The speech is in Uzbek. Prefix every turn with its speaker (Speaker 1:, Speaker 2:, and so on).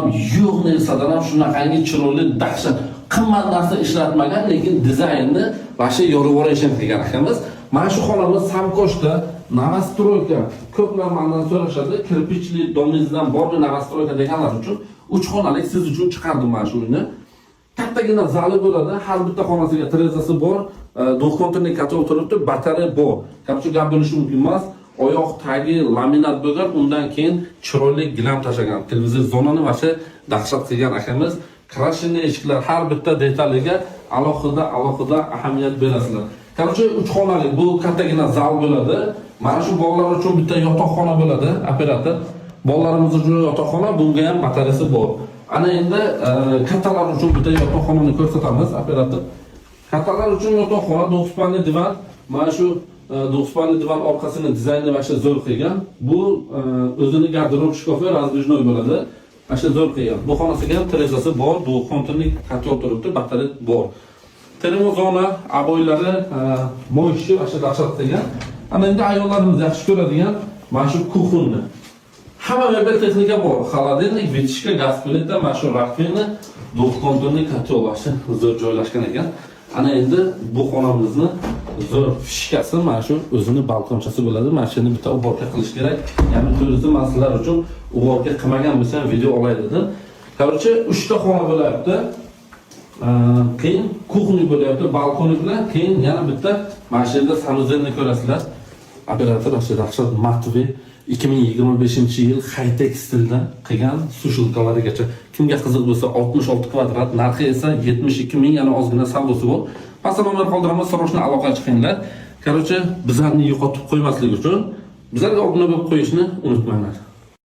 Speaker 1: ham yo'q narsadan ham shunaqangi chiroyli dahshat qimmat narsa ishlatmagan, lekin dizaynni vasha yorib qilgan akamiz. Mana shu xonamiz Samkoshda Novostroyka. Ko'plar mendan so'rashadi, kirpichli domingizdan bormi Novostroyka deganlar uchun 3 xonalik siz uchun chiqardim mana shu uyni. Kattagina zali bo'ladi, har bitta xonasiga terezasi bor, do'kontirni kotol turibdi, batareya bor. Korоче, gap bo'lishi mumkin emas. Oyoq tagi laminat bo'lgan, undan keyin chiroyli gilam tashagan. Televizor zonani vasha dahshat qilgan akamiz. Krashini eshiklar har bitta detaliga alohida ahamiyat berasizlar. Korоче, 3 xonali bu kattagina zal bo'ladi. Mana shu bolalar uchun bitta yotoqxona bo'ladi, operator. Bolalarimiz uchun yotoqxona, bunga ham batareyasi bor. Ana endi kattalar uchun bitta yotoqxonani ko'rsatamiz, operator. Kattalar uchun yotoqxona 9 panli divan. Mana shu 9 panli divan orqasini dizayni vasha zo'r qilgan. Bu o'zini garderob shkafi razdvijnoy bo'ladi. Vasha zo'r qilgan. Bu xonasiga ham terezasi bor, bu konturni kotol turibdi, batareya bor. Termozona, aboylari, moyishchi vasha dahshat qilgan. Ana endi ayollarimiz yaxshi ko'radigan mana shu kuxunni. Hamma mebel texnika bor. Xolodilnik, vitishka, gaz plita, mana shu rakvina, do'konturni kotol vasha zo'r joylashgan ekan. Ana endi bu xonamizni zo'r fishkasi mana shu o'zini balkonchasi bo'ladi. Mana shuni bitta uborka qilish kerak. Ya'ni turizm masalalar uchun uborka qilmagan bo'lsam video olay dedim. Короче, 3 ta xona bo'lyapti. Keyin kuxni bo'lyapti, balkoni bilan, keyin yana bitta mana shu yerda sanuzelni ko'rasizlar. Operator o'sha dahshat Matvi 2025-yil high-tech stilda qilgan sushilkalarigacha. Kimga qiziq bo'lsa 66 kvadrat, narxi esa 72 ming, yana ozgina savdosi bor. Pastda nomer qoldiraman, soroshni aloqa chiqinglar. Короче, bizlarni yo'qotib qo'ymaslik uchun bizlarga obuna bo'lib qo'yishni unutmanglar.